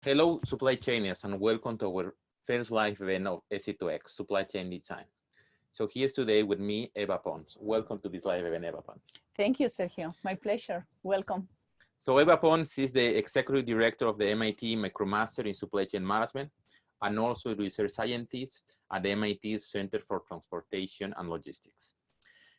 Hello, supply chainers, and welcome to our first live event of SC2x, Supply Chain Design. So here's today with me, Eva Ponce. Welcome to this live event, Eva Ponce. Thank you, Sergio. My pleasure. Welcome. So Eva Ponce is the Executive Director of the MIT MicroMaster in Supply Chain Management, and also a research scientist at the MIT Center for Transportation and Logistics.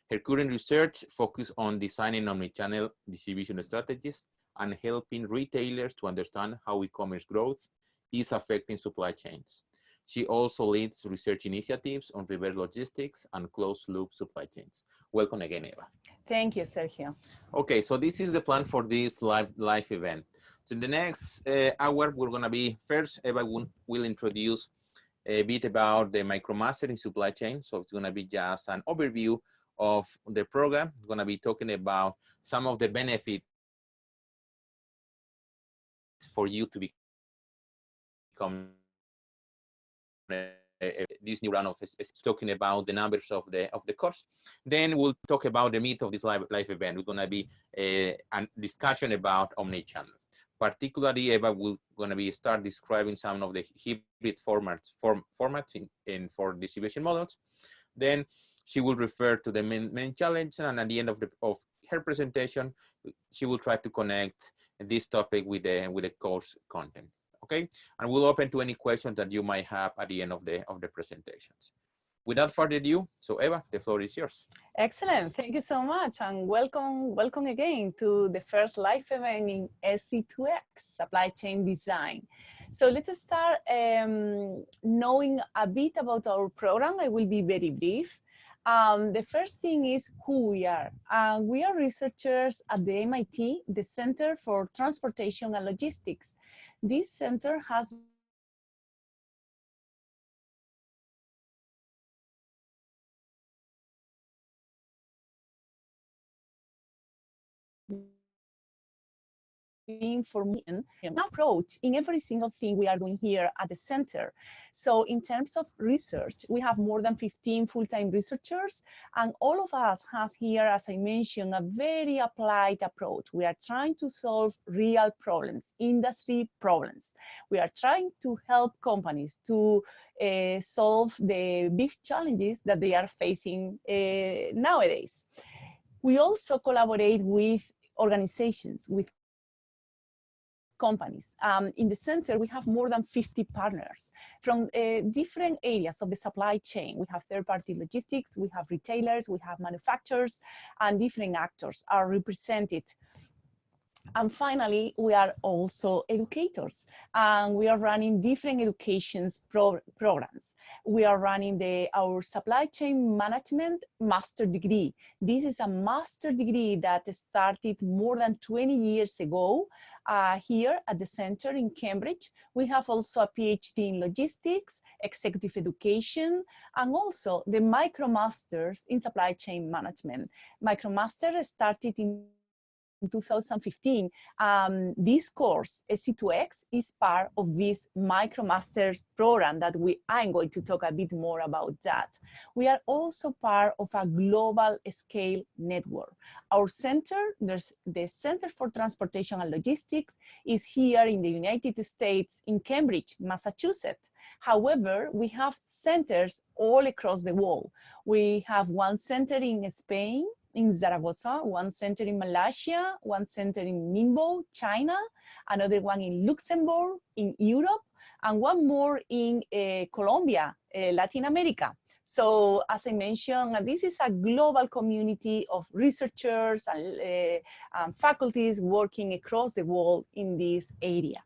Her current research focuses on designing omnichannel distribution strategies and helping retailers to understand how e-commerce growth is affecting supply chains. She also leads research initiatives on reverse logistics and closed-loop supply chains. Welcome again, Eva. Thank you, Sergio. Okay, so this is the plan for this live event. So in the next hour, we're going to be first, Eva will introduce a bit about the MicroMaster in supply chain. So it's going to be just an overview of the program. We're going to be talking about some of the benefits for you to become this new round of talking about the numbers of the course. Then we'll talk about the meat of this live event. We're going to be a discussion about Omnichannel. Particularly, Eva will going to be start describing some of the hybrid formats for distribution models. Then she will refer to the main challenge, and at the end of her presentation, she will try to connect this topic with the course content. Okay, and we'll open to any questions that you might have at the end of the presentations. Without further ado, so Eva, the floor is yours. Excellent. Thank you so much, and welcome again to the first live event in SC2x, Supply Chain Design. So let's start knowing a bit about our program. I will be very brief. The first thing is who we are. We are researchers at the MIT, the Center for Transportation and Logistics. This center has for me an approach in every single thing we are doing here at the center. So in terms of research, we have more than 15 full-time researchers, and all of us has here, as I mentioned, a very applied approach. We are trying to solve real problems, industry problems. We are trying to help companies to solve the big challenges that they are facing nowadays. We also collaborate with organizations, with companies. In the center, we have more than 50 partners from different areas of the supply chain. We have third-party logistics, we have retailers, we have manufacturers, and different actors are represented. And finally, we are also educators, and we are running different education programs. We are running our supply chain management master degree. This is a master degree that started more than 20 years ago here at the center in Cambridge. We have also a PhD in logistics, executive education, and also the MicroMasters in supply chain management. MicroMaster started in 2015. This course, SC2x, is part of this MicroMasters program that I'm going to talk a bit more about that. We are also part of a global scale network. Our center, there's the Center for Transportation and Logistics, is here in the United States in Cambridge, Massachusetts. However, we have centers all across the world. We have one center in Spain, in Zaragoza, one center in Malaysia, one center in Ningbo, China, another one in Luxembourg, in Europe, and one more in Colombia, Latin America. So as I mentioned, this is a global community of researchers and faculties working across the world in this area.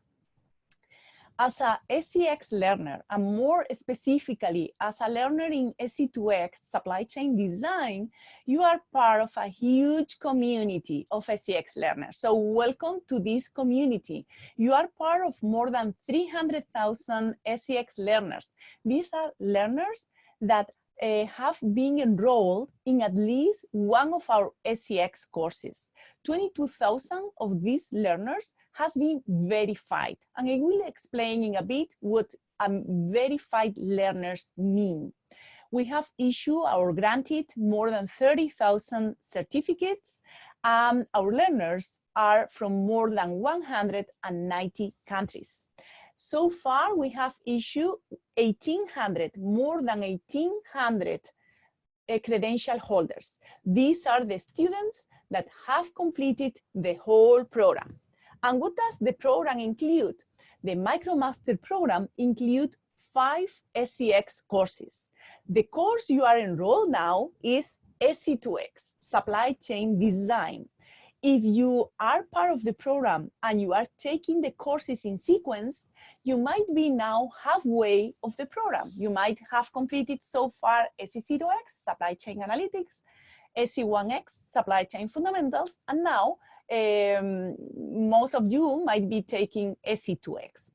As a SCX learner, and more specifically as a learner in SC2X supply chain design, you are part of a huge community of SCX learners. So welcome to this community. You are part of more than 300,000 SCX learners. These are learners that have been enrolled in at least one of our SCX courses. 22,000 of these learners has been verified. And I will explain in a bit what verified learners mean. We have issued or granted more than 30,000 certificates. Our learners are from more than 190 countries. So far, we have issued 1,800, more than 1,800 credential holders. These are the students that have completed the whole program. And what does the program include? The MicroMaster program includes 5 SCX courses. The course you are enrolled now is SC2x, Supply Chain Design. If you are part of the program and you are taking the courses in sequence, you might be now halfway of the program. You might have completed so far SC2x, Supply Chain Analytics, SC1x, Supply Chain Fundamentals, and now most of you might be taking SC2x.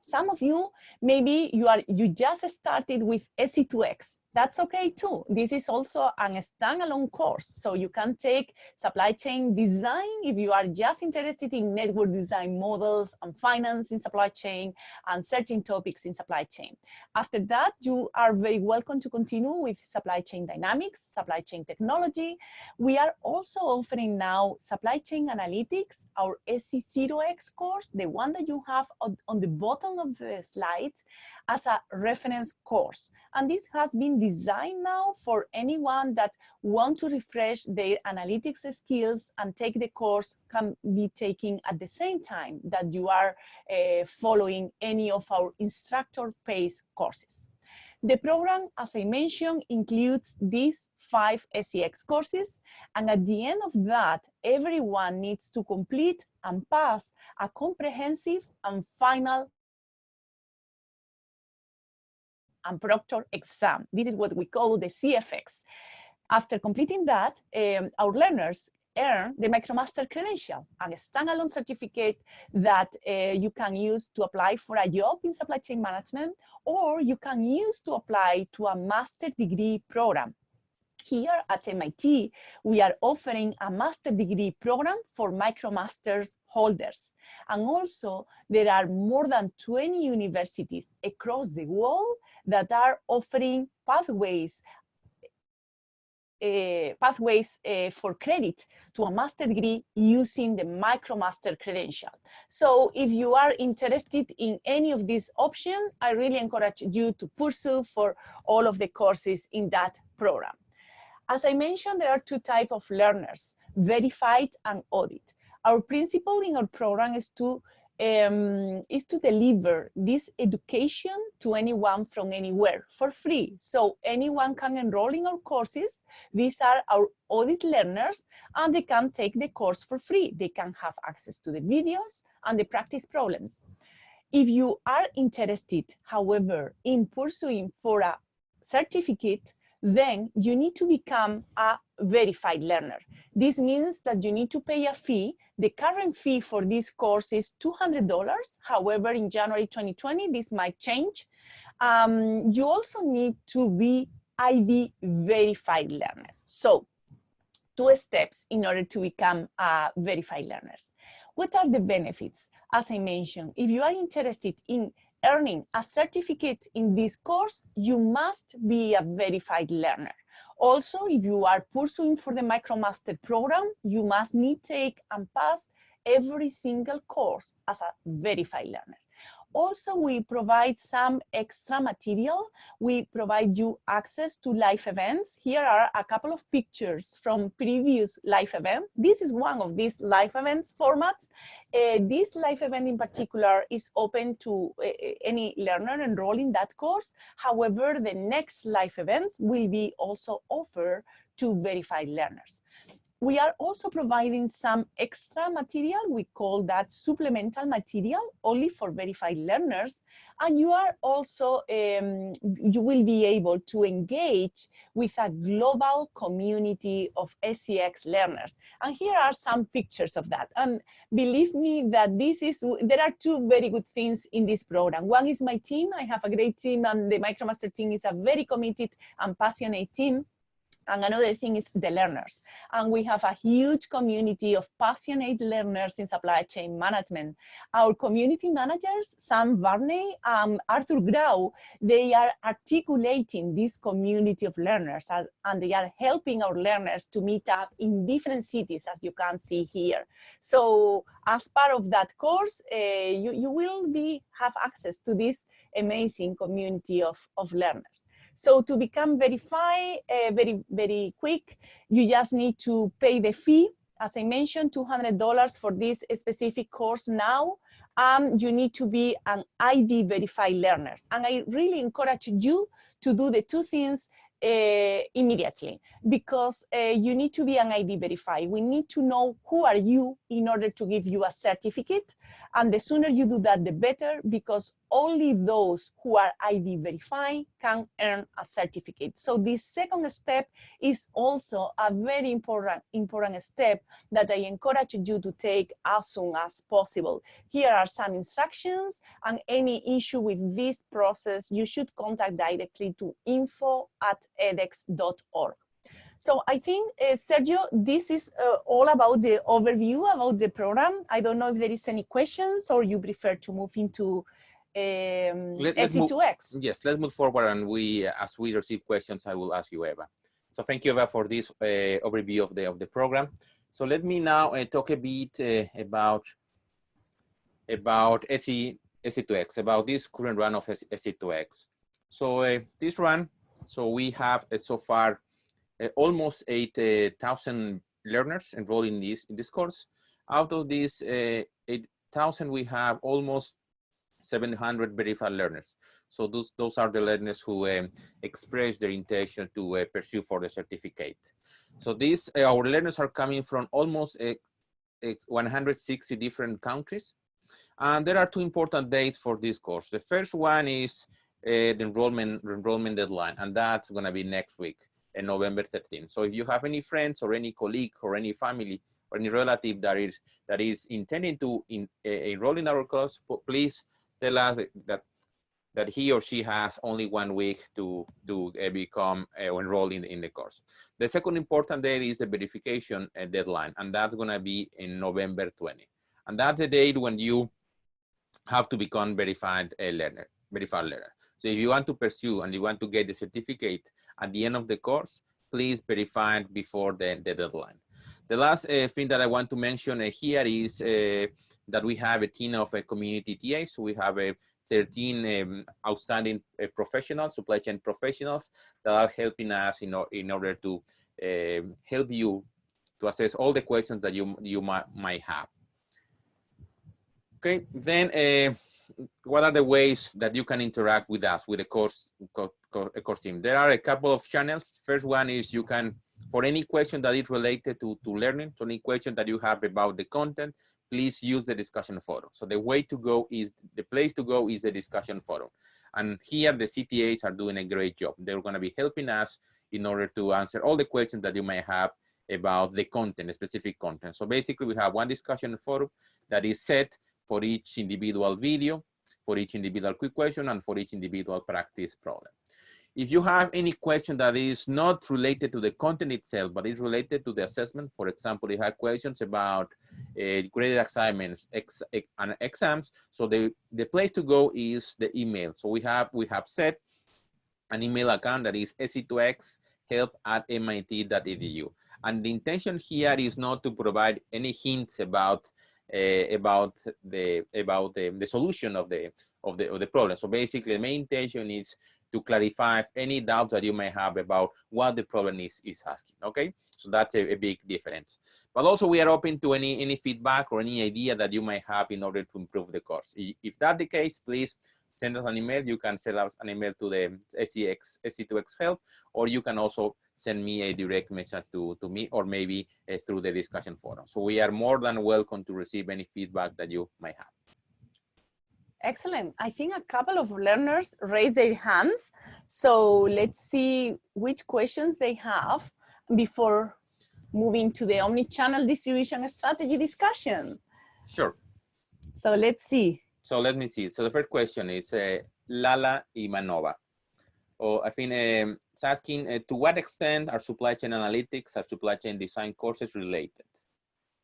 Some of you, maybe you just started with SC2x. That's okay too. This is also a standalone course. So you can take supply chain design if you are just interested in network design models and finance in supply chain and certain topics in supply chain. After that, you are very welcome to continue with supply chain dynamics, supply chain technology. We are also offering now supply chain analytics, our SC2x course, the one that you have on the bottom of the slide, as a reference course. And this has been designed now for anyone that want to refresh their analytics skills, and take the course can be taken at the same time that you are following any of our instructor-paced courses. The program, as I mentioned, includes these 5 SCX courses, and at the end of that, everyone needs to complete and pass a comprehensive and final and proctor exam. This is what we call the CFX. After completing that, our learners earn the MicroMaster credential, and a standalone certificate that you can use to apply for a job in supply chain management, or you can use to apply to a master degree program. Here at MIT, we are offering a master degree program for MicroMasters holders. And also, there are more than 20 universities across the world that are offering pathways for credit to a master degree using the MicroMaster credential. So if you are interested in any of these options, I really encourage you to pursue for all of the courses in that program. As I mentioned, there are 2 types of learners, verified and audit. Our principle in our program is to deliver this education to anyone from anywhere for free. So anyone can enroll in our courses. These are our audit learners, and they can take the course for free. They can have access to the videos and the practice problems. If you are interested, however, in pursuing for a certificate, then you need to become a verified learner. This means that you need to pay a fee. The current fee for this course is $200. However, in January 2020, this might change. You also need to be ID verified learner. So 2 steps in order to become a verified learners. What are the benefits? As I mentioned, if you are interested in earning a certificate in this course, you must be a verified learner. Also, if you are pursuing for the MicroMaster program, you must need take and pass every single course as a verified learner. Also, we provide some extra material. We provide you access to live events. Here are a couple of pictures from previous live events. This is one of these live events formats. This live event in particular is open to any learner enrolled in that course. However, the next live events will be also offered to verified learners. We are also providing some extra material. We call that supplemental material, only for verified learners. And you are also, you will be able to engage with a global community of SCX learners. And here are some pictures of that. And believe me that there are 2 very good things in this program. One is my team. I have a great team, and the MicroMaster team is a very committed and passionate team. And another thing is the learners. And we have a huge community of passionate learners in supply chain management. Our community managers, Sam Varney and Arthur Grau, they are articulating this community of learners, and they are helping our learners to meet up in different cities, as you can see here. So as part of that course, you will have access to this amazing community of learners. So to become verified very quick, you just need to pay the fee. As I mentioned, $200 for this specific course now. You need to be an ID verified learner. And I really encourage you to do the two things immediately, because you need to be an ID verified. We need to know who are you in order to give you a certificate. And the sooner you do that, the better, because only those who are ID verified can earn a certificate. So this second step is also a very important step that I encourage you to take as soon as possible. Here are some instructions, and any issue with this process, you should contact directly to info@edX.org. So I think, Sergio, this is all about the overview about the program. I don't know if there is any questions, or you prefer to move into SC2X. Yes, let's move forward, and as we receive questions, I will ask you, Eva. So thank you, Eva, for this overview of the program. So let me now talk a bit about SC2X, about this current run of SC2X. So this run, so we have so far almost 8,000 learners enrolled in this course. Out of these 8,000, we have almost 700 verified learners. So those are the learners who express their intention to pursue for the certificate. So these our learners are coming from almost 160 different countries. And there are two important dates for this course. The first one is the enrollment deadline, and that's going to be next week, November 13th. So if you have any friends or any colleague or any family or any relative that is intending to enroll in our course, please tell us that he or she has only 1 week to become enrolled in the course. The second important date is the verification deadline, and that's going to be in November 20. And that's the date when you have to become verified learner. So if you want to pursue and you want to get the certificate at the end of the course, please verify it before the deadline. The last thing that I want to mention here is that we have a team of community TAs. So we have 13 outstanding professionals, supply chain professionals, that are helping us in order to help you to assess all the questions that you might have. Okay, then what are the ways that you can interact with us, with the course team? There are a couple of channels. First one is you can, for any question that is related to learning, so any question that you have about the content, please use the discussion forum. So the place to go is the discussion forum. And here the CTAs are doing a great job. They're going to be helping us in order to answer all the questions that you may have about the content, the specific content. So basically we have one discussion forum that is set for each individual video, for each individual quick question, and for each individual practice problem. If you have any question that is not related to the content itself, but is related to the assessment, for example, you have questions about graded assignments and exams, so the place to go is the email. So we have set an email account that is sc2xhelp@mit.edu. And the intention here is not to provide any hints about the solution of the problem. So basically, the main intention is to clarify any doubts that you may have about what the problem is asking. Okay, so that's a big difference. But also, we are open to any feedback or any idea that you might have in order to improve the course. If that's the case, please send us an email. You can send us an email to the SC2X help, or you can also send me a direct message to me, or maybe through the discussion forum. So we are more than welcome to receive any feedback that you might have. Excellent. I think a couple of learners raised their hands. So let's see which questions they have before moving to the omni-channel distribution strategy discussion. Sure. So let's see. So let me see. So the first question is Lala Imanova. I think it's asking, to what extent are supply chain analytics and supply chain design courses related?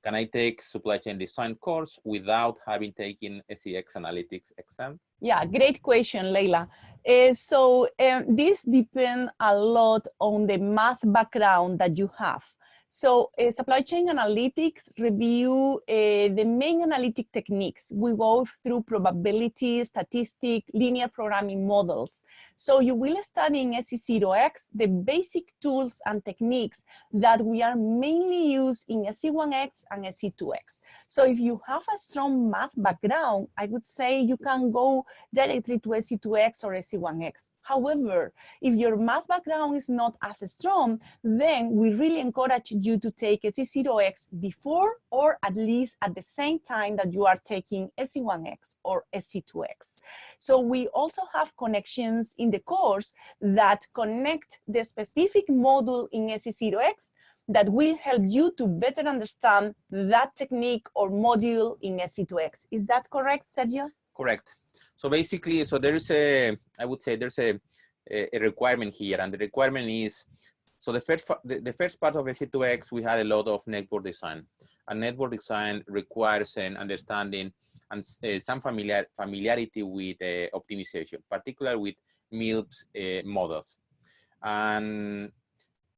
Can I take supply chain design course without having taken SCX analytics exam? Yeah, great question, Leila. This depends a lot on the math background that you have. So supply chain analytics review the main analytic techniques. We go through probability, statistic, linear programming models. So you will study in SC2x the basic tools and techniques that we are mainly used in SC1x and SC2x. So if you have a strong math background, I would say you can go directly to SC2x or SC1x. However, if your math background is not as strong, then we really encourage you to take SC2x before or at least at the same time that you are taking SC1x or SC2x. So we also have connections in the course that connect the specific module in SC2x that will help you to better understand that technique or module in SC2x. Is that correct, Sergio? Correct. So basically, so there is I would say there's a requirement here, and the requirement is, so the first part of SC2X, we had a lot of network design, and network design requires an understanding and some familiarity with optimization, particularly with MILPS models. And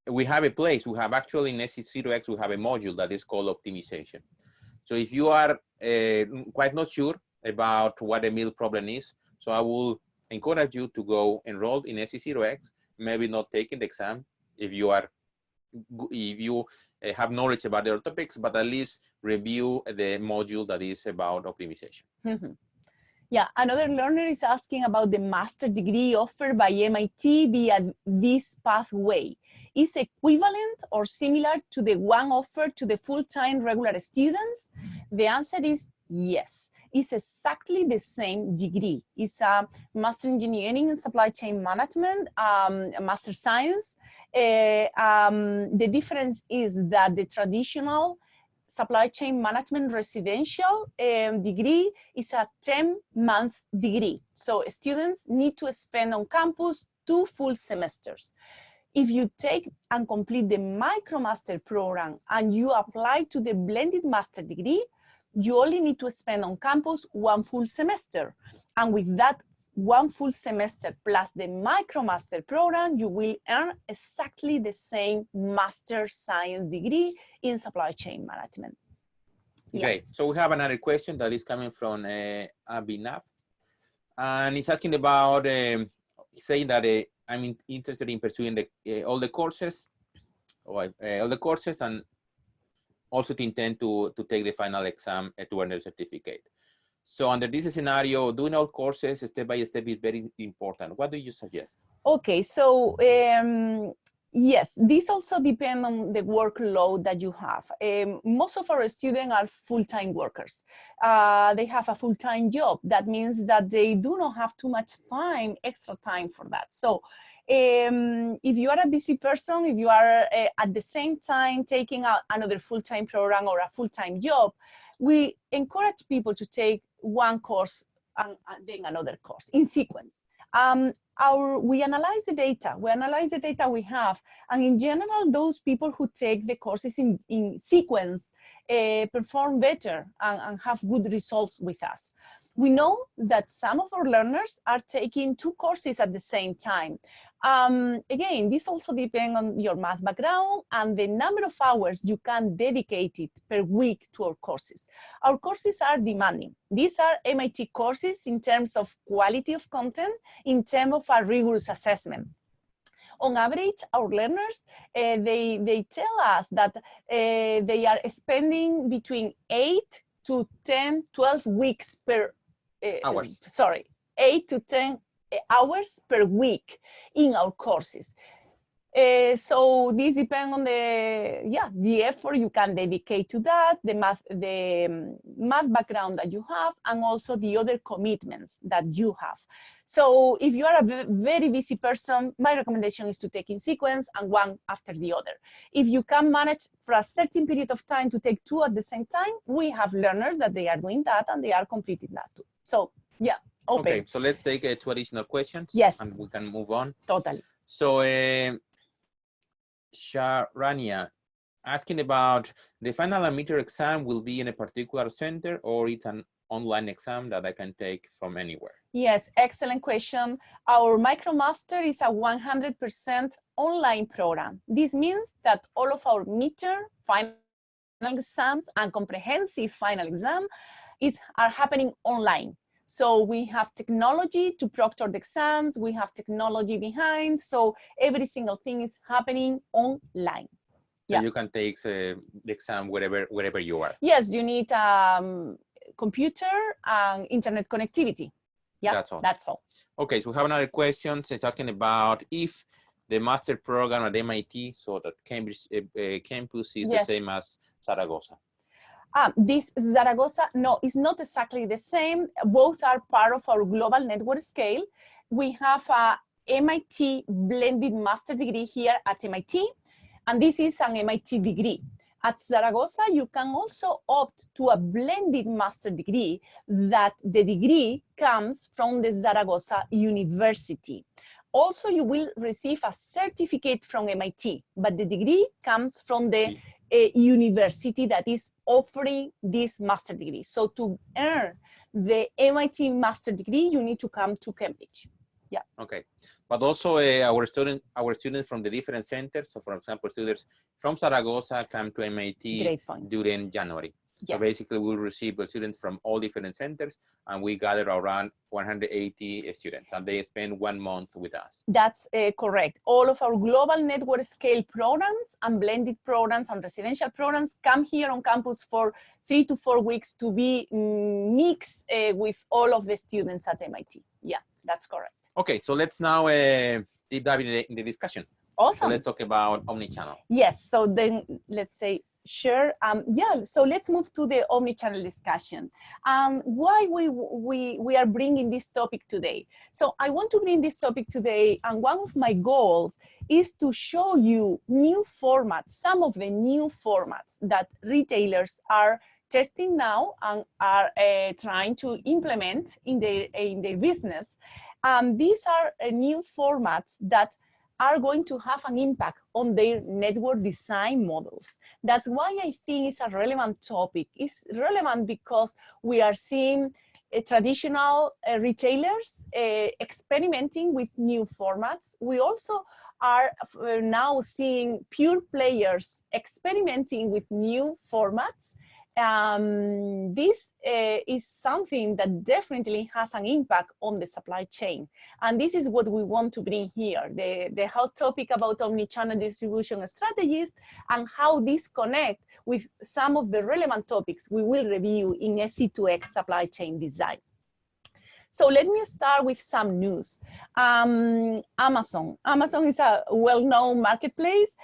we have a place, we have actually in SC2X, we have a module that is called optimization. So if you are quite not sure about what a MILP problem is, so I will encourage you to go enroll in SC2X, maybe not taking the exam if you have knowledge about the topics, but at least review the module that is about optimization. Mm-hmm. Yeah, another learner is asking about the master degree offered by MIT via this pathway. Is equivalent or similar to the one offered to the full-time regular students? The answer is yes. It's exactly the same degree. It's a Master Engineering in Supply Chain Management, Master Science. The difference is that the traditional Supply Chain Management residential degree is a 10-month degree. So students need to spend on campus 2 full semesters. If you take and complete the MicroMaster program and you apply to the blended master degree, you only need to spend on campus 1 full semester. And with that 1 full semester plus the MicroMaster program, you will earn exactly the same Master Science degree in Supply Chain Management. Yeah. Great. So we have another question that is coming from Abhinav. And it's asking about saying that I'm interested in pursuing all the courses, and also to intend to take the final exam to earn the certificate. So under this scenario, doing all courses step by step is very important. What do you suggest? Okay, so yes, this also depends on the workload that you have. Most of our students are full-time workers. They have a full-time job. That means that they do not have too much time, extra time for that. So if you are a busy person, if you are at the same time taking another full-time program or a full-time job, we encourage people to take 1 course and then another course in sequence. We analyze the data. We analyze the data we have, and in general, those people who take the courses in sequence perform better and have good results with us. We know that some of our learners are taking 2 courses at the same time. Again, this also depends on your math background and the number of hours you can dedicate it per week to our courses. Our courses are demanding. These are MIT courses in terms of quality of content, in terms of a rigorous assessment. On average, our learners, they tell us that they are spending between 8 to 10, 12 weeks per hours. 8 to 10 hours per week in our courses. So this depends on the effort you can dedicate to that, the math background that you have, and also the other commitments that you have. So if you are a very busy person, my recommendation is to take in sequence and 1 after the other. If you can manage for a certain period of time to take 2 at the same time, we have learners that they are doing that and they are completing that too. So yeah. Okay, so let's take 2 additional questions. Yes. And we can move on. Totally. So Sharania asking about the final admitter exam will be in a particular center, or it's an online exam that I can take from anywhere? Yes, excellent question. Our MicroMaster is a 100% online program. This means that all of our midterm, final exams, and comprehensive final exam are happening online. So we have technology to proctor the exams, we have technology behind, so every single thing is happening online. So yeah, you can take the exam wherever you are. Yes, you need computer and internet connectivity. Yeah, that's all. That's all. Okay, so we have another question. It's asking about if the master program at MIT, so that Cambridge campus is the same as Zaragoza. This Zaragoza, no, it's not exactly the same. Both are part of our global network scale. We have a MIT blended master degree here at MIT, and this is an MIT degree. At Zaragoza, you can also opt to a blended master degree that the degree comes from the Zaragoza University. Also, you will receive a certificate from MIT, but the degree comes from the university that is offering this master degree. So to earn the MIT master degree, you need to come to Cambridge. Yeah. Okay, but also our students from the different centers. So, for example, students from Zaragoza come to MIT during January. Yes. So basically, we'll receive students from all different centers, and we gather around 180 students, and they spend 1 month with us. That's correct. All of our global network scale programs and blended programs and residential programs come here on campus for 3 to 4 weeks to be mixed with all of the students at MIT. Yeah, that's correct. Okay, so let's now deep dive in the discussion. Awesome. So let's talk about Omnichannel. Yes, so then let's say, sure. Yeah, so let's move to the Omnichannel discussion. Why we are bringing this topic today. So I want to bring this topic today, and one of my goals is to show you new formats, some of the new formats that retailers are testing now and are trying to implement in their business. These are new formats that are going to have an impact on their network design models. That's why I think it's a relevant topic. It's relevant because we are seeing traditional retailers experimenting with new formats. We also are now seeing pure players experimenting with new formats. This is something that definitely has an impact on the supply chain. And this is what we want to bring here, the hot topic about omnichannel distribution strategies and how these connect with some of the relevant topics we will review in SC2x supply chain design. So let me start with some news. Amazon is a well-known marketplace.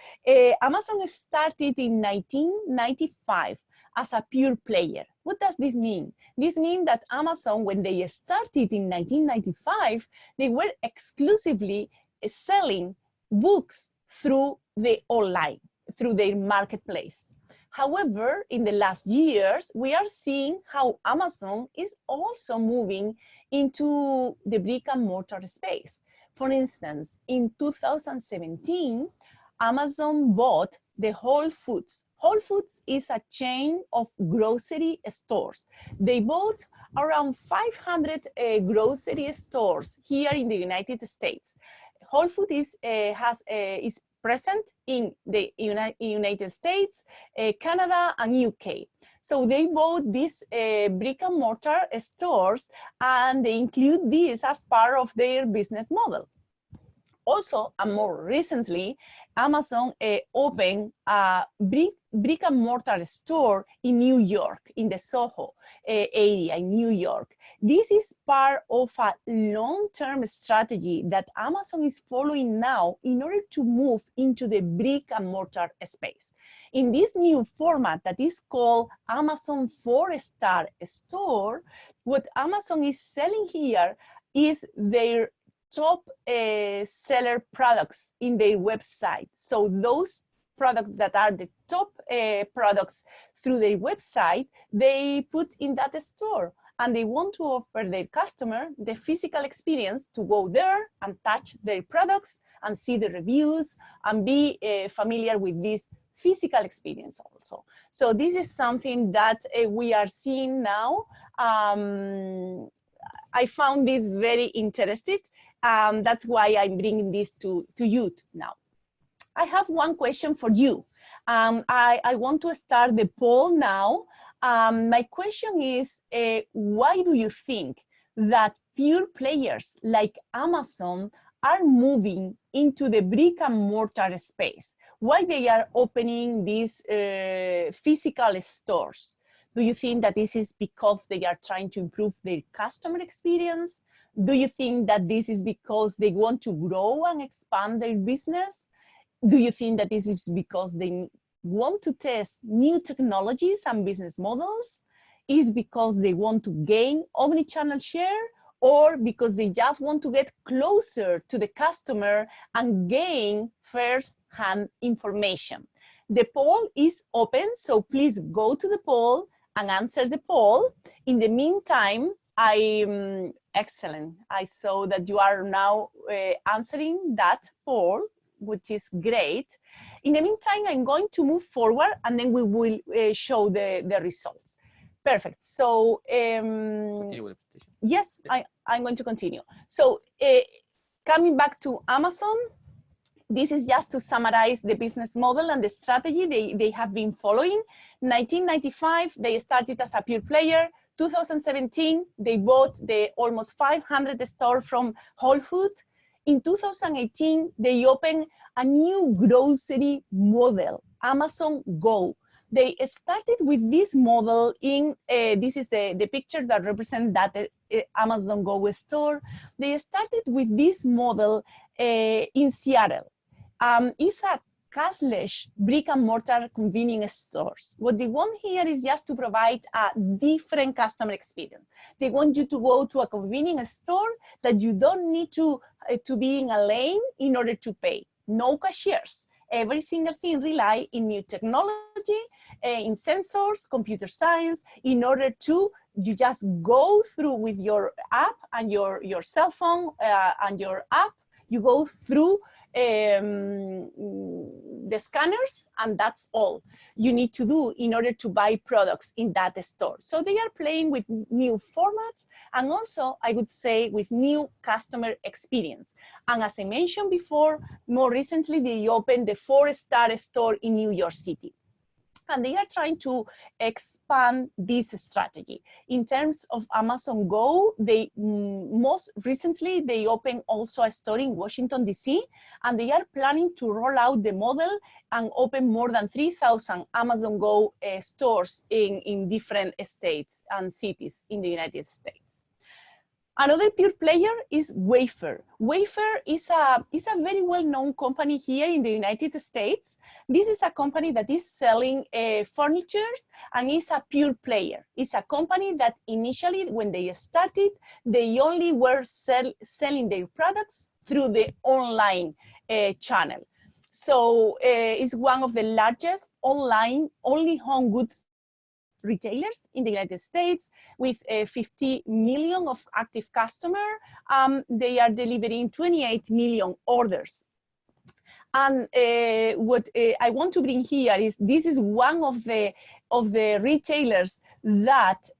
Amazon started in 1995. As a pure player. What does this mean? This means that Amazon, when they started in 1995, they were exclusively selling books through the online, through their marketplace. However, in the last years, we are seeing how Amazon is also moving into the brick and mortar space. For instance, in 2017, Amazon bought the Whole Foods. Whole Foods is a chain of grocery stores. They bought around 500 grocery stores here in the United States. Whole Foods is present in the United States, Canada, and UK. So they bought these brick and mortar stores, and they include this as part of their business model. Also, and more recently, Amazon opened a brick and mortar store in New York, in the Soho area in New York. This is part of a long-term strategy that Amazon is following now in order to move into the brick and mortar space. In this new format that is called Amazon 4-star store, what Amazon is selling here is their top seller products in their website. So those products that are the top products through their website, they put in that store, and they want to offer their customer the physical experience to go there and touch their products and see the reviews and be familiar with this physical experience also. So this is something that we are seeing now. I found this very interesting. That's why I'm bringing this to you now. I have one question for you. I want to start the poll now. My question is, why do you think that pure players like Amazon are moving into the brick and mortar space? Why they are opening these physical stores? Do you think that this is because they are trying to improve their customer experience? Do you think that this is because they want to grow and expand their business? Do you think that this is because they want to test new technologies and business models? Is because they want to gain omnichannel share, or because they just want to get closer to the customer and gain first-hand information? The poll is open, so please go to the poll and answer the poll. In the meantime, excellent. I saw that you are now answering that poll, which is great. In the meantime, I'm going to move forward and then we will show the results. Perfect. So, yes, I'm going to continue. So, coming back to Amazon, this is just to summarize the business model and the strategy they have been following. 1995, they started as a pure player. 2017, they bought the almost 500 store from Whole Foods. In 2018, they opened a new grocery model, Amazon Go. They started with this model in, this is the picture that represents that Amazon Go store. They started with this model in Seattle. It's a cashless brick and mortar convenience stores. What they want here is just to provide a different customer experience. They want you to go to a convenience store that you don't need to be in a lane in order to pay. No cashiers. Every single thing rely in new technology, in sensors, computer science, in order to, you just go through with your app and your cell phone and your app, you go through the scanners, and that's all you need to do in order to buy products in that store. So they are playing with new formats and also, I would say, with new customer experience. And as I mentioned before, more recently, they opened the 4-star store in New York City. And they are trying to expand this strategy. In terms of Amazon Go, they most recently, they opened also a store in Washington, D.C., and they are planning to roll out the model and open more than 3,000 Amazon Go stores in different states and cities in the United States. Another pure player is Wayfair. Wayfair is a very well-known company here in the United States. This is a company that is selling furniture and is a pure player. It's a company that initially, when they started, they only were selling their products through the online channel. So it's one of the largest online only home goods retailers in the United States with 50 million of active customers. They are delivering 28 million orders. And what I want to bring here is this is one of the retailers that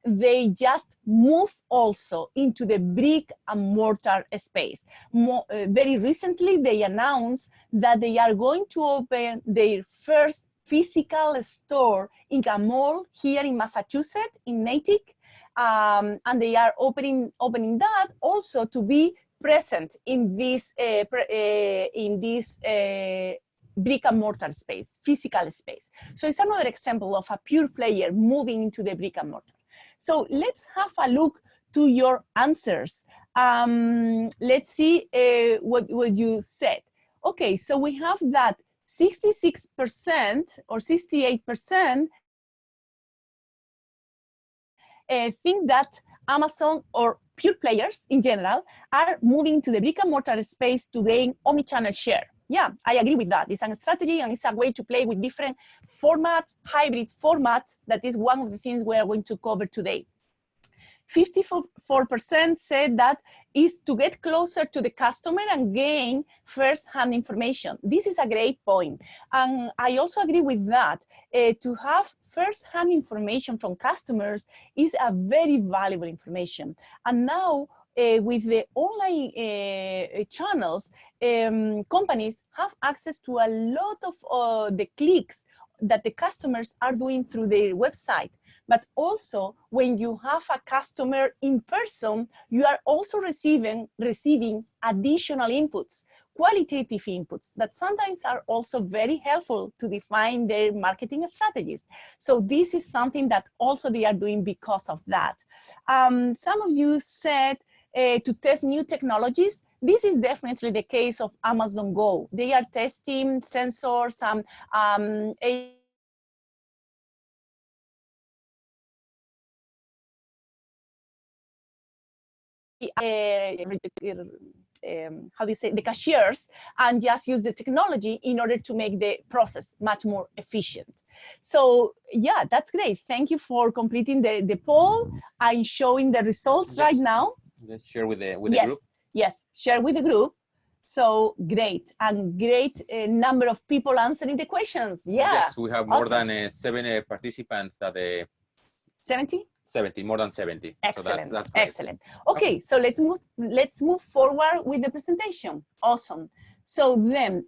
they just move also into the brick and mortar space. Very recently, they announced that they are going to open their first physical store in a mall here in Massachusetts, in Natick, and they are opening that also to be present in this brick and mortar space, physical space. So it's another example of a pure player moving into the brick and mortar. So let's have a look to your answers. Let's see what you said. Okay, so we have that 66% or 68% think that Amazon or pure players in general are moving to the brick and mortar space to gain omnichannel share. Yeah, I agree with that. It's a strategy and it's a way to play with different formats, hybrid formats. That is one of the things we are going to cover today. 54% said that is to get closer to the customer and gain first-hand information. This is a great point. And I also agree with that. To have first-hand information from customers is a very valuable information. And now, with the online channels, companies have access to a lot of the clicks that the customers are doing through their website. But also, when you have a customer in person, you are also receiving additional inputs, qualitative inputs that sometimes are also very helpful to define their marketing strategies. So this is something that also they are doing because of that. Some of you said to test new technologies. This is definitely the case of Amazon Go. They are testing sensors and how do you say, the cashiers, and just use the technology in order to make the process much more efficient. So yeah, that's great. Thank you for completing the poll. I'm showing the results right now. Let's share with the yes, group. Yes, share with the group. So great, and great number of people answering the questions. Yeah. Yes, we have more than 7 participants that 70? 70, more than 70. Excellent. So that's great. Excellent. Okay, so let's move forward with the presentation. Awesome. So then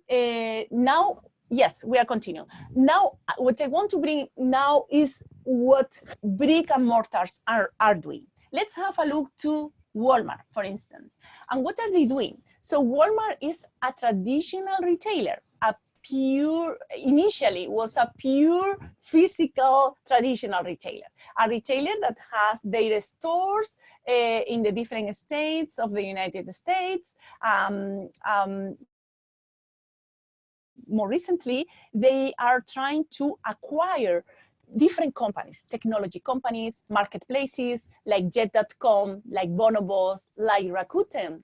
now, yes, we are continuing. Now, what I want to bring now is what brick and mortars are doing. Let's have a look to Walmart, for instance. And what are they doing? So Walmart is a traditional retailer, initially was a pure physical traditional retailer, a retailer that has their stores in the different states of the United States. More recently, they are trying to acquire different companies, technology companies, marketplaces, like Jet.com, like Bonobos, like Rakuten.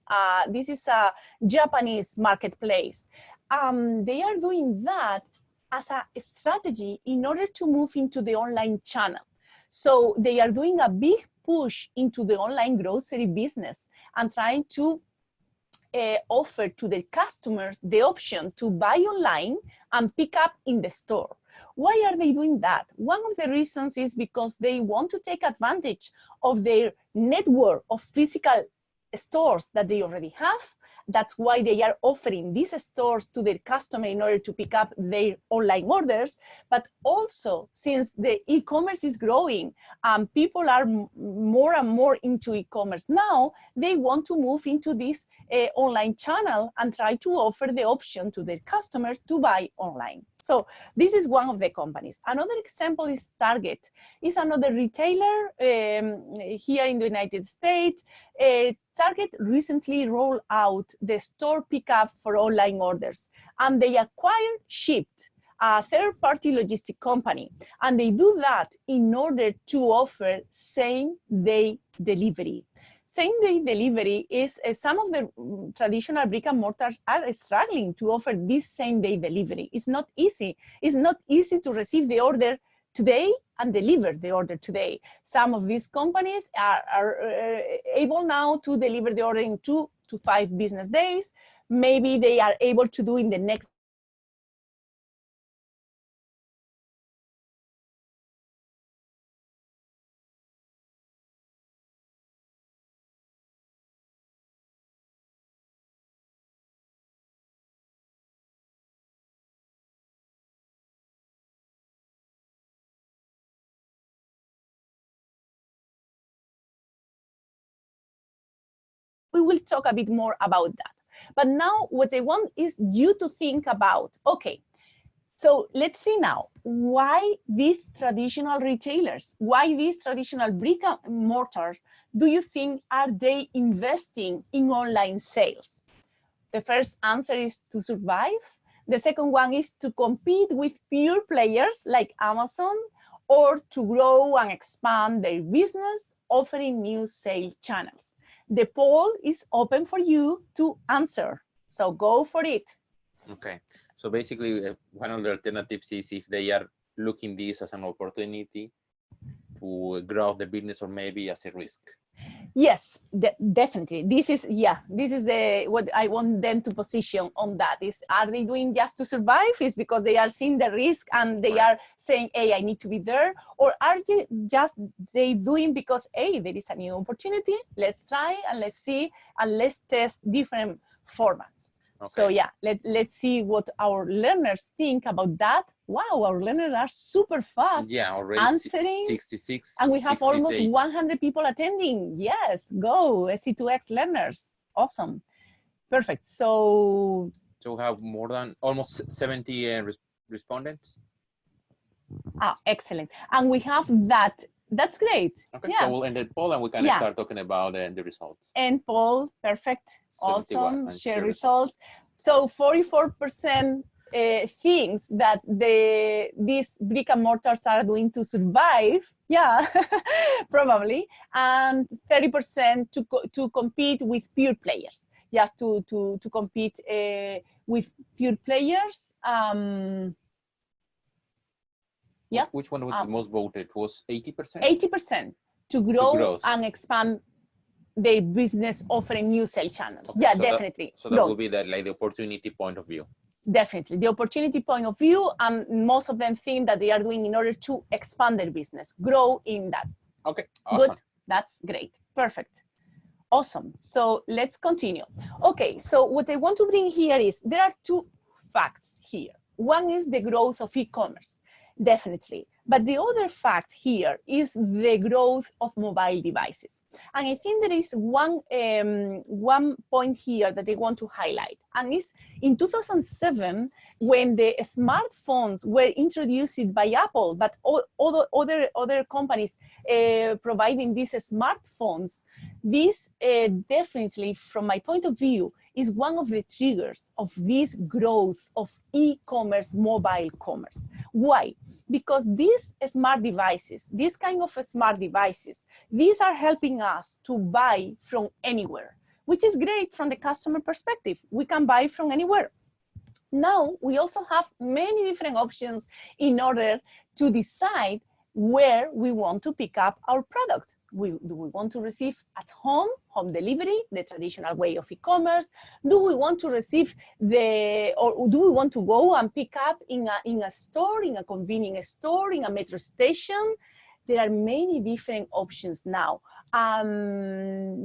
This is a Japanese marketplace. They are doing that as a strategy in order to move into the online channel. So they are doing a big push into the online grocery business and trying to offer to their customers the option to buy online and pick up in the store. Why are they doing that? One of the reasons is because they want to take advantage of their network of physical stores that they already have. That's why they are offering these stores to their customer in order to pick up their online orders. But also, since the e-commerce is growing and people are more and more into e-commerce now, they want to move into this online channel and try to offer the option to their customers to buy online. So this is one of the companies. Another example is Target. It's another retailer here in the United States. Target recently rolled out the store pickup for online orders, and they acquired Shipt, a third-party logistic company. And they do that in order to offer same-day delivery. Same-day delivery is some of the traditional brick and mortars are struggling to offer this same-day delivery. It's not easy. It's not easy to receive the order today and deliver the order today. Some of these companies are able now to deliver the order in 2 to 5 business days. Maybe they are able to do in the next we will talk a bit more about that. But now what I want is you to think about, okay, so let's see now, why these traditional retailers, why these traditional brick and mortars, do you think are they investing in online sales? The first answer is to survive. The second one is to compete with pure players like Amazon, or to grow and expand their business, offering new sales channels. The poll is open for you to answer, so go for it. Okay, so basically one of the alternatives is if they are looking this as an opportunity to grow the business or maybe as a risk? Yes, definitely. This is what I want them to position on that is, are they doing just to survive? Is because they are seeing the risk and they are saying, hey, I need to be there? Or are they doing because, hey, there is a new opportunity, let's try and let's see and let's test different formats. Okay. So yeah, let's see what our learners think about that. Wow, our learners are super fast. Yeah, already answering. 66. And we have 68. almost 100 people attending. Yes, go, SC2x learners. Awesome. Perfect. So we have more than almost 70 respondents. Ah, excellent. And we have that. That's great. Okay, yeah. So we'll end the poll and we can start talking about the results. End poll, perfect, awesome, share results. So 44% things that these brick and mortars are doing to survive, yeah, probably, and 30% to compete with pure players, just to compete with pure players. Yeah. Which one was the most voted? Was 80%? 80% to grow and expand their business, offering new sales channels. Okay, yeah, so definitely. So that will be like the opportunity point of view. Definitely, the opportunity point of view, and most of them think that they are doing in order to expand their business, grow in that. Okay, awesome. Good, that's great, perfect. Awesome, so let's continue. Okay, so what I want to bring here is, there are two facts here. One is the growth of e-commerce. Definitely. But the other fact here is the growth of mobile devices. And I think there is one point here that I want to highlight. And it's in 2007, when the smartphones were introduced by Apple, but other companies providing these smartphones, this definitely, from my point of view, is one of the triggers of this growth of e-commerce, mobile commerce. Why? Because these smart devices, these kind of smart devices, these are helping us to buy from anywhere, which is great from the customer perspective. We can buy from anywhere. Now, we also have many different options in order to decide where we want to pick up our product. Do we want to receive at home delivery, the traditional way of e-commerce? Do we want to receive or do we want to go and pick up in a store, in a convenience store, in a metro station? There are many different options now.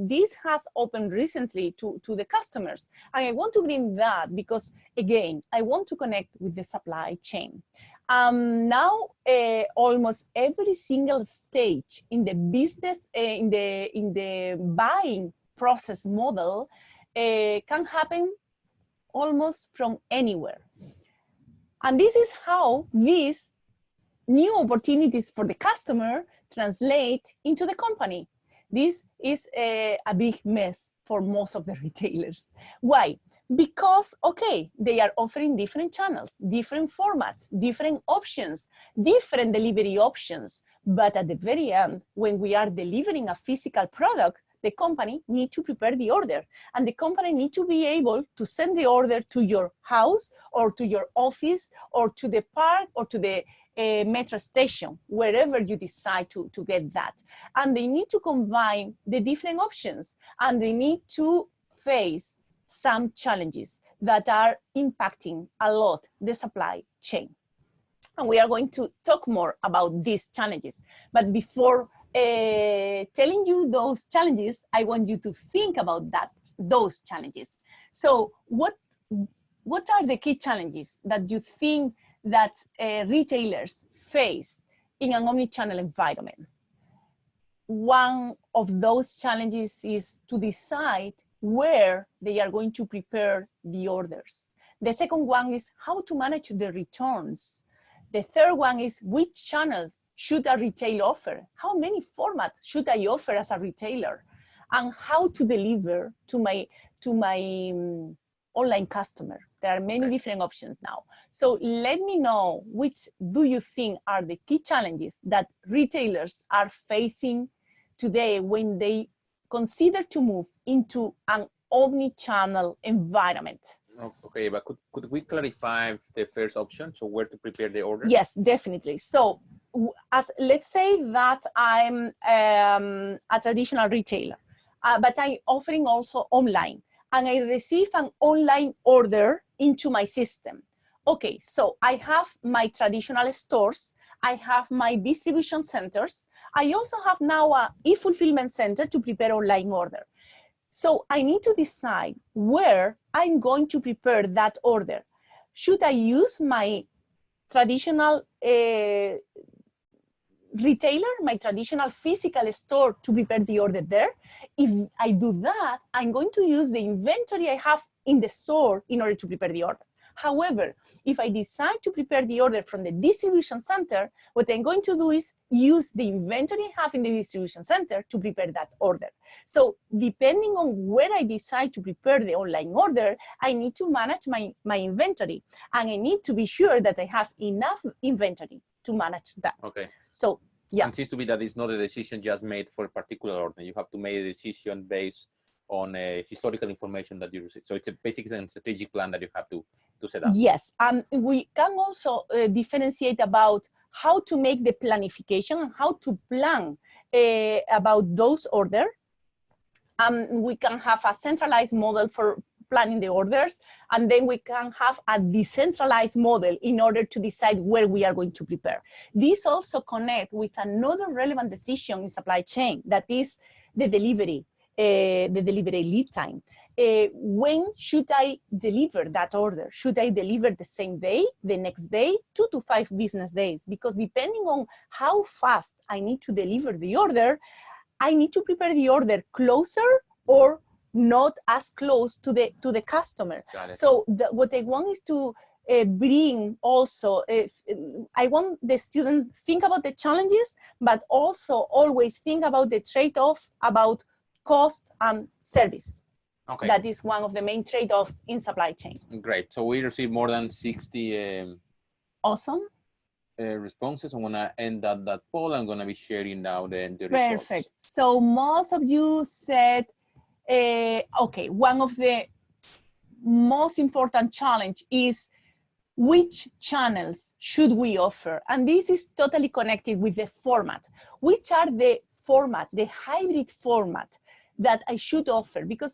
This has opened recently to the customers. And I want to bring that because, again, I want to connect with the supply chain. Now, almost every single stage in the business, in the buying process model, can happen almost from anywhere. And this is how these new opportunities for the customer translate into the company. This is a big mess for most of the retailers. Why? Because, okay, they are offering different channels, different formats, different options, different delivery options. But at the very end, when we are delivering a physical product, the company needs to prepare the order. And the company needs to be able to send the order to your house or to your office or to the park or to the metro station, wherever you decide to get that. And they need to combine the different options, and they need to face some challenges that are impacting a lot the supply chain. And we are going to talk more about these challenges. But before telling you those challenges, I want you to think about those challenges. So what are the key challenges that you think that retailers face in an omnichannel environment? One of those challenges is to decide where they are going to prepare the orders. The second one is how to manage the returns. The third one is which channels should a retailer offer? How many formats should I offer as a retailer? And how to deliver to my online customer. There are many different options now. So let me know, which do you think are the key challenges that retailers are facing today when they consider to move into an omni-channel environment? Okay, but could we clarify the first option? So where to prepare the order? Yes, definitely. So as let's say that I'm a traditional retailer, but I'm offering also online, and I receive an online order into my system. Okay, so I have my traditional stores, I have my distribution centers, I also have now a e-fulfillment center to prepare online order. So I need to decide where I'm going to prepare that order. Should I use my traditional retailer, my traditional physical store to prepare the order there? If I do that, I'm going to use the inventory I have in the store in order to prepare the order. However, if I decide to prepare the order from the distribution center, what I'm going to do is use the inventory I have in the distribution center to prepare that order. So depending on where I decide to prepare the online order, I need to manage my inventory, and I need to be sure that I have enough inventory to manage that. Okay. So yeah. And it seems to be that it's not a decision just made for a particular order. You have to make a decision based on historical information that you receive. So it's basically a strategic plan that you have to set up. Yes, and we can also differentiate about how to make the planification and how to plan about those orders. We can have a centralized model for planning the orders, and then we can have a decentralized model in order to decide where we are going to prepare. This also connects with another relevant decision in supply chain, that is the delivery lead time. When should I deliver that order? Should I deliver the same day, the next day, 2 to 5 business days? Because depending on how fast I need to deliver the order, I need to prepare the order closer or not as close to the customer. So what I want is to bring also, I want the student think about the challenges, but also always think about the trade-off about cost and service. Okay. That is one of the main trade-offs in supply chain. Great. So we received more than 60 awesome. Responses. I'm gonna end that poll. I'm gonna be sharing now the results. Perfect. So most of you said, okay, one of the most important challenge is which channels should we offer? And this is totally connected with the format. Which are the format, the hybrid format that I should offer? Because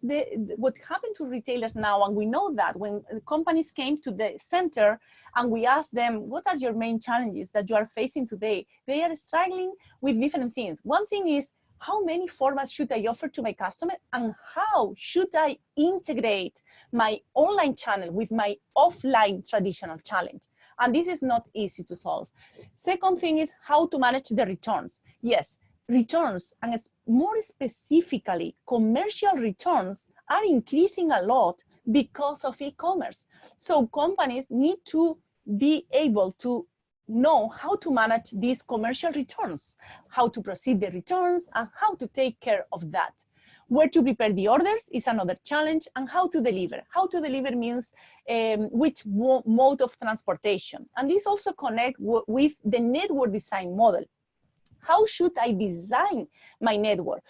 what happened to retailers now, and we know that when companies came to the center and we asked them, what are your main challenges that you are facing today? They are struggling with different things. One thing is, how many formats should I offer to my customer, and how should I integrate my online channel with my offline traditional challenge? And this is not easy to solve. Second thing is how to manage the returns. Yes, returns, and more specifically, commercial returns are increasing a lot because of e-commerce. So companies need to be able to know how to manage these commercial returns, how to proceed the returns, and how to take care of that. Where to prepare the orders is another challenge, and how to deliver. How to deliver means which mode of transportation. And this also connects with the network design model. How should I design my network?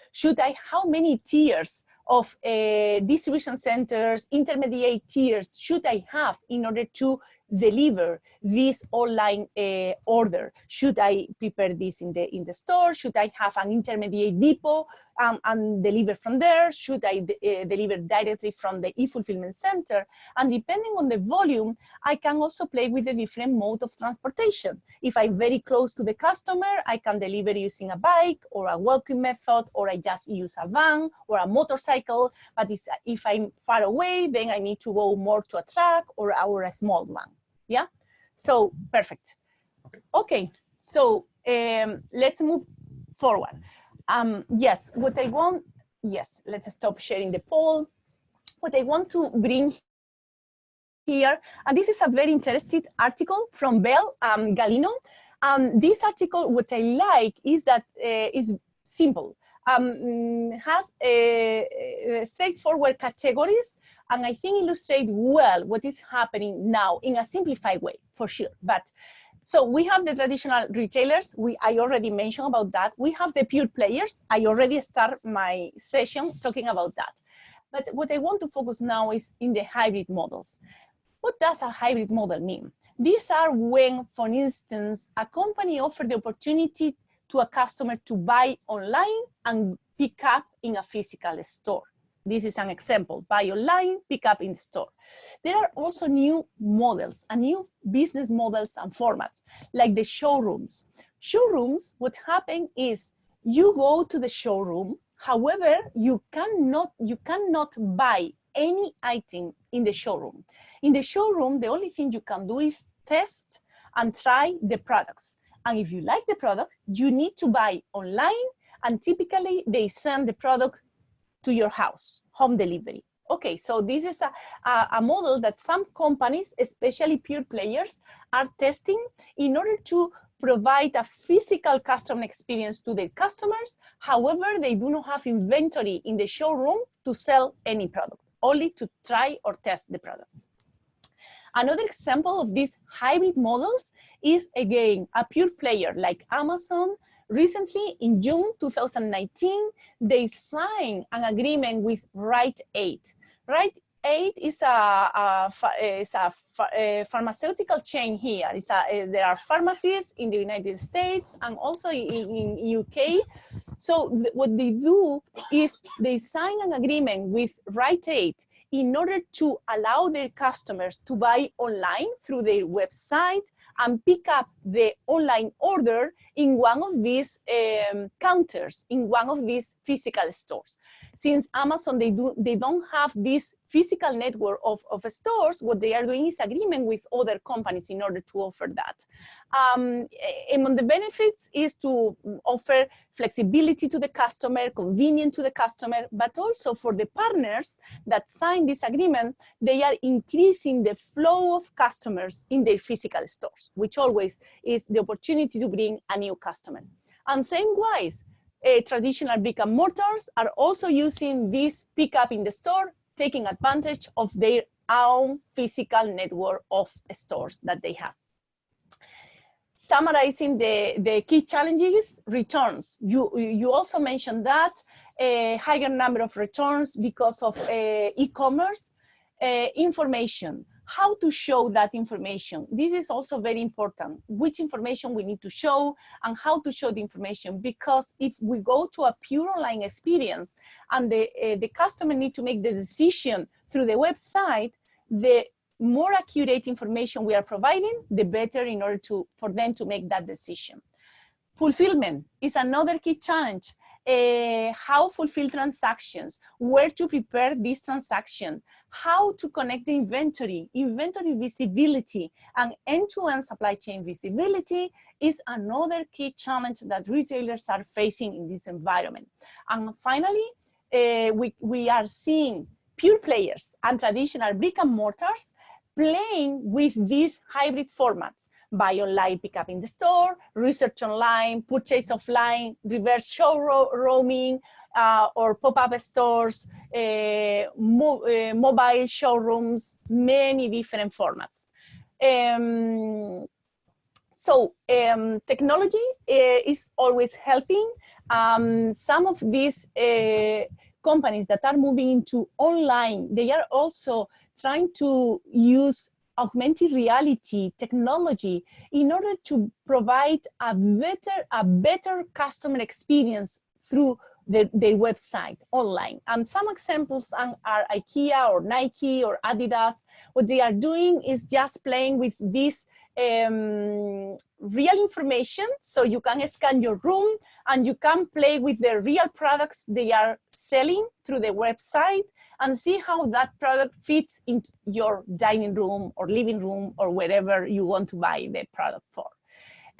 How many tiers of distribution centers, intermediate tiers should I have in order to deliver this online order? Should I prepare this in the store? Should I have an intermediate depot and deliver from there? Should I deliver directly from the e-fulfillment center? And depending on the volume, I can also play with the different mode of transportation. If I'm very close to the customer, I can deliver using a bike or a walking method, or I just use a van or a motorcycle. But if I'm far away, then I need to go more to a truck or a small van. Yeah, so perfect. Okay, so let's move forward. Yes, let's stop sharing the poll. What I want to bring here, and this is a very interesting article from Bell Galino. This article, what I like is that is simple. Has straightforward categories, and I think illustrate well what is happening now in a simplified way, for sure. But so we have the traditional retailers. I already mentioned about that. We have the pure players. I already start my session talking about that. But what I want to focus now is in the hybrid models. What does a hybrid model mean? These are when, for instance, a company offers the opportunity to a customer to buy online and pick up in a physical store. This is an example, buy online, pick up in store. There are also new models and new business models and formats, like the showrooms. Showrooms, what happens is you go to the showroom, however, you cannot buy any item in the showroom. In the showroom, the only thing you can do is test and try the products. And if you like the product, you need to buy online, and typically they send the product to your house, home delivery. Okay, so this is a model that some companies, especially pure players, are testing in order to provide a physical customer experience to their customers. However, they do not have inventory in the showroom to sell any product, only to try or test the product. Another example of these hybrid models is, again, a pure player like Amazon. Recently, in June 2019, they signed an agreement with Rite Aid. Rite Aid is a pharmaceutical chain here. There are pharmacies in the United States and also in UK. So what they do is they sign an agreement with Rite Aid in order to allow their customers to buy online through their website and pick up the online order in one of these counters, in one of these physical stores. Since Amazon, they don't have this physical network of stores, what they are doing is agreement with other companies in order to offer that. Among the benefits is to offer flexibility to the customer, convenience to the customer, but also for the partners that sign this agreement, they are increasing the flow of customers in their physical stores, which always is the opportunity to bring a new customer. And same wise, traditional brick and mortars are also using this pickup in the store, taking advantage of their own physical network of stores that they have. Summarizing the key challenges, returns. You also mentioned that a higher number of returns because of e-commerce. Information, how to show that information. This is also very important, which information we need to show and how to show the information, because if we go to a pure online experience and the customer need to make the decision through the website, the more accurate information we are providing, the better in order for them to make that decision. Fulfillment is another key challenge. How fulfill transactions, where to prepare this transaction, how to connect the inventory visibility, and end-to-end supply chain visibility is another key challenge that retailers are facing in this environment. And finally, we are seeing pure players and traditional brick and mortars playing with these hybrid formats: buy online, pick up in the store, research online, purchase offline, reverse showrooming, or pop-up stores, mobile showrooms, many different formats. Technology is always helping. Some of these companies that are moving into online, they are also trying to use augmented reality technology in order to provide a better customer experience through their website online. And some examples are IKEA or Nike or Adidas. What they are doing is just playing with this real information, so you can scan your room and you can play with the real products they are selling through the website and see how that product fits into your dining room or living room or wherever you want to buy the product for.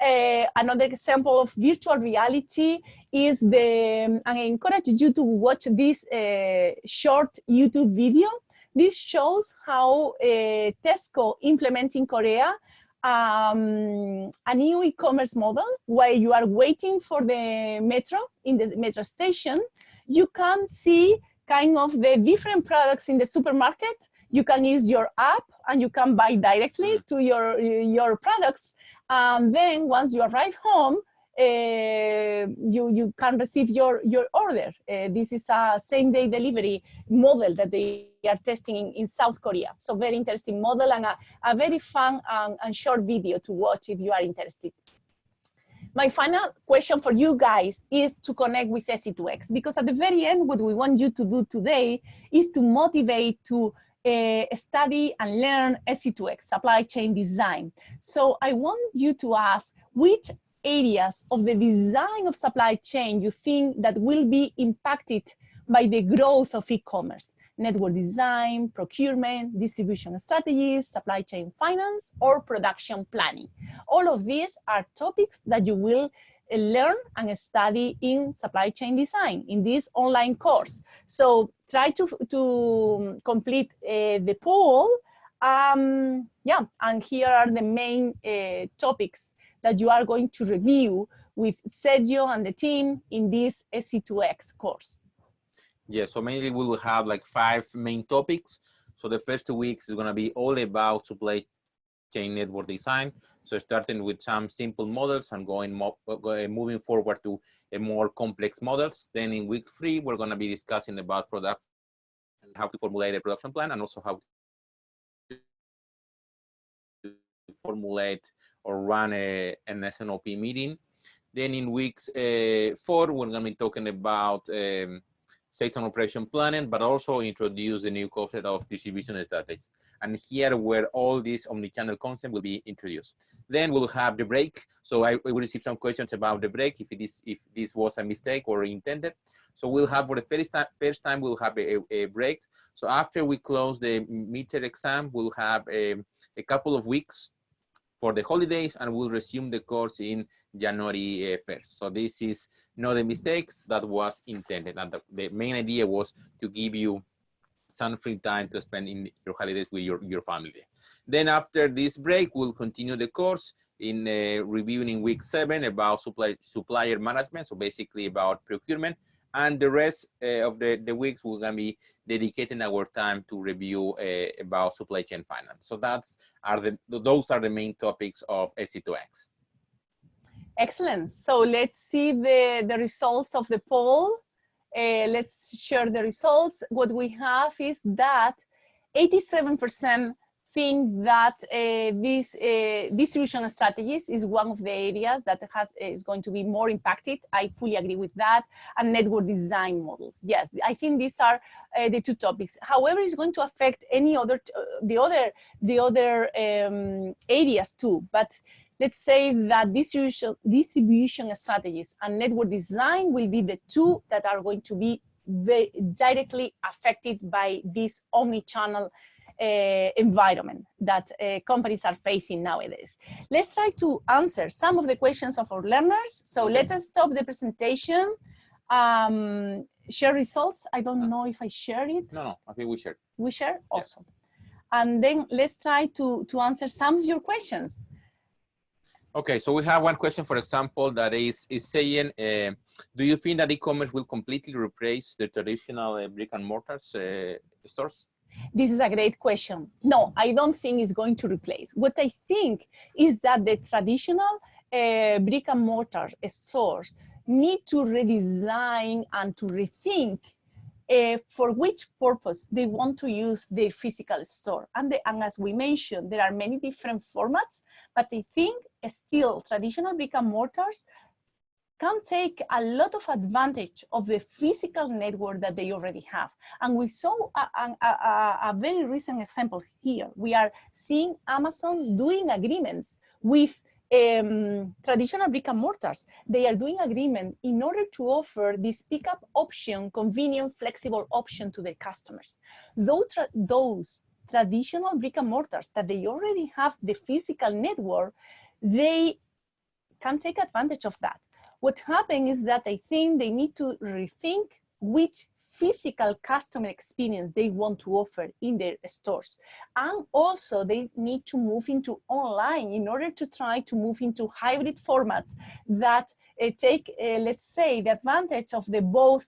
Another example of virtual reality is and I encourage you to watch this short YouTube video. This shows how Tesco implements in Korea a new e-commerce model where you are waiting for the metro in the metro station. You can see kind of the different products in the supermarket. You can use your app and you can buy directly to your products. Then once you arrive home, you can receive your order. This is a same-day delivery model that they are testing in South Korea. So very interesting model, and a very fun and short video to watch if you are interested. My final question for you guys is to connect with SC2x, because at the very end, what we want you to do today is to motivate to study and learn SC2x, supply chain design. So I want you to ask which areas of the design of supply chain you think that will be impacted by the growth of e-commerce. Network design, procurement, distribution strategies, supply chain finance, or production planning. All of these are topics that you will learn and study in supply chain design in this online course. So try to complete the poll. Yeah, and here are the main topics that you are going to review with Sergio and the team in this SC2X course. Yeah, so mainly we will have like 5 main topics. So the first 2 weeks is going to be all about supply chain network design. So starting with some simple models and moving forward to a more complex models. Then in week 3, we're going to be discussing about production, how to formulate a production plan, and also how to formulate or run an SNOP meeting. Then in weeks 4, we're going to be talking about sales and operation planning, but also introduce the new concept of distribution strategies. And here where all this omnichannel concept will be introduced. Then we'll have the break. So I will receive some questions about the break, if this was a mistake or intended. So we'll have, for the first time we'll have a break. So after we close the midterm exam, we'll have a couple of weeks for the holidays, and we'll resume the course in January 1st. So this is not a mistake that was intended. And the main idea was to give you some free time to spend in your holidays with your family. Then after this break, we'll continue the course in reviewing in week 7 about supplier management. So basically about procurement. And the rest of the weeks, we're going to be dedicating our time to review about supply chain finance. So those are the main topics of SC2X. Excellent. So let's see the results of the poll. Let's share the results. What we have is that 87% think that this distribution strategies is one of the areas that is going to be more impacted. I fully agree with that. And network design models. Yes, I think these are the 2 topics. However, it's going to affect any other the other areas too. But let's say that distribution strategies and network design will be the 2 that are going to be very directly affected by this omni-channel environment that companies are facing nowadays. Let's try to answer some of the questions of our learners. So let us stop the presentation. Share results. I don't know if I shared it. No, I think we shared. We share? Awesome. Yeah. And then let's try to answer some of your questions. Okay, so we have one question, for example, that is saying, do you think that e-commerce will completely replace the traditional brick and mortar stores? This is a great question. No, I don't think it's going to replace. What I think is that the traditional brick and mortar stores need to redesign and to rethink for which purpose they want to use their physical store. And as we mentioned, there are many different formats, but I think still traditional brick and mortars can take a lot of advantage of the physical network that they already have. And we saw a very recent example here. We are seeing Amazon doing agreements with traditional brick and mortars. They are doing agreement in order to offer this pickup option, convenient, flexible option to their customers. Those traditional brick and mortars that they already have the physical network, they can take advantage of that. What happened is that I think they need to rethink which physical customer experience they want to offer in their stores. And also they need to move into online in order to try to move into hybrid formats that take, let's say, the advantage of the both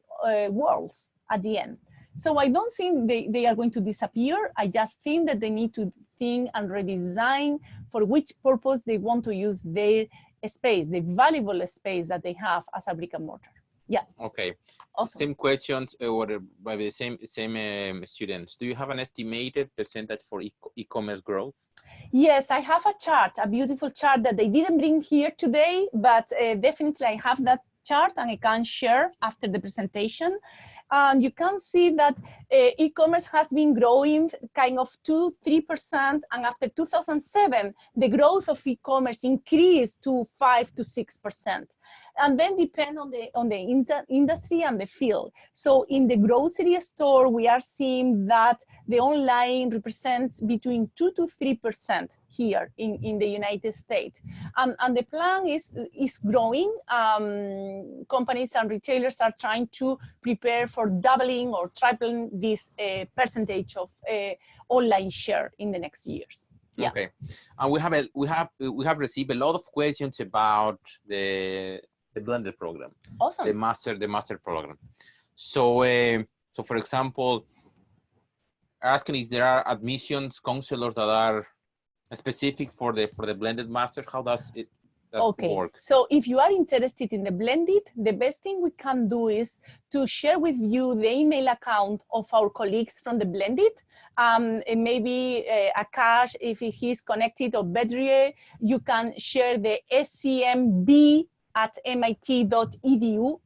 worlds at the end. So I don't think they are going to disappear. I just think that they need to think and redesign for which purpose they want to use their space, the valuable space that they have as a brick and mortar. Yeah. Okay. Awesome. Same questions or by the same students. Do you have an estimated percentage for e-commerce growth? Yes, I have a chart, a beautiful chart that they didn't bring here today, but definitely I have that chart and I can share after the presentation. And you can see that e-commerce has been growing kind of 2-3%, and after 2007, the growth of e-commerce increased to 5 to 6%. And then depend on the industry and the field. So in the grocery store, we are seeing that the online represents between 2 to 3% here in the United States. And the plan is growing. Companies and retailers are trying to prepare for doubling or tripling this percentage of online share in the next years. Yeah. Okay, and we have received a lot of questions about the blended program. Awesome. The master program. So so for example, asking if there are admissions counselors that are specific for the blended master. How does it work? So if you are interested in the blended, the best thing we can do is to share with you the email account of our colleagues from the blended. And maybe Akash, if he's connected, or Bedrie, you can share the scmb@mit.edu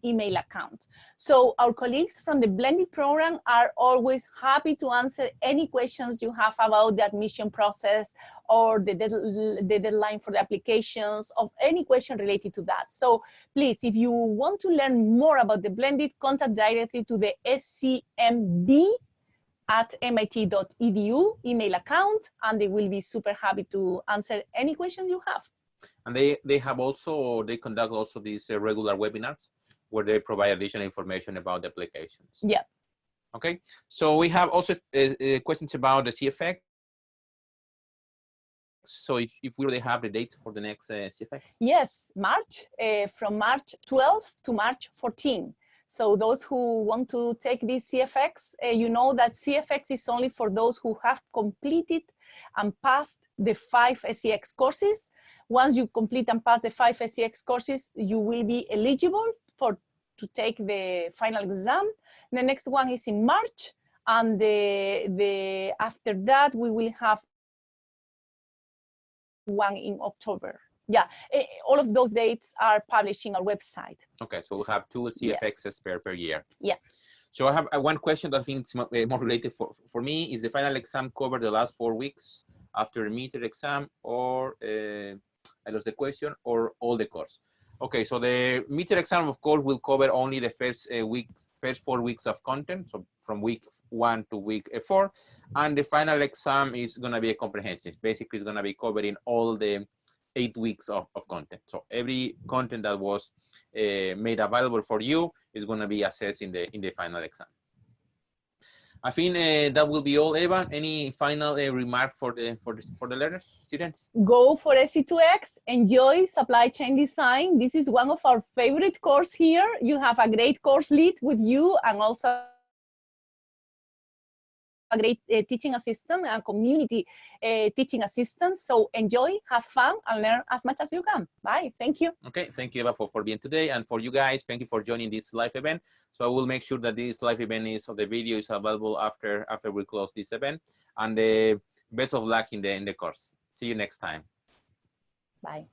email account. So our colleagues from the blended program are always happy to answer any questions you have about the admission process or the deadline for the applications, of any question related to that. So please, if you want to learn more about the blended, contact directly to the scmb@mit.edu email account, and they will be super happy to answer any question you have. And they have also, they conduct also these regular webinars where they provide additional information about the applications. Yeah. Okay, so we have also questions about the CFX. So if we already have the dates for the next CFX? Yes, March, from March 12th to March 14th. So those who want to take this CFX, you know that CFX is only for those who have completed and passed the 5 SCX courses. Once you complete and pass the 5 SCX courses, you will be eligible to take the final exam. The next one is in March, and after that we will have one in October. Yeah, all of those dates are published in our website. Okay, so we'll have 2 CFXs yes. per year. Yeah. So I have one question that I think is more related for me. Is the final exam cover the last 4 weeks after a meter exam, or I lost the question, or all the course? Okay, so the meter exam, of course, will cover only the first 4 weeks of content, so from week 1 to week 4, and the final exam is going to be a comprehensive. Basically, it's going to be covering all the 8 weeks of content. So every content that was made available for you is going to be assessed in the final exam. I think that will be all. Eva, any final remark for the learners, students? Go for SC2x, enjoy supply chain design. This is one of our favorite courses here. You have a great course lead with you, and also a great teaching assistant and community teaching assistant. So enjoy, have fun, and learn as much as you can. Bye. Thank you. Okay. Thank you, Eva, for being today. And for you guys, thank you for joining this live event. So I will make sure that this live event the video is available after we close this event. And best of luck in the course. See you next time. Bye.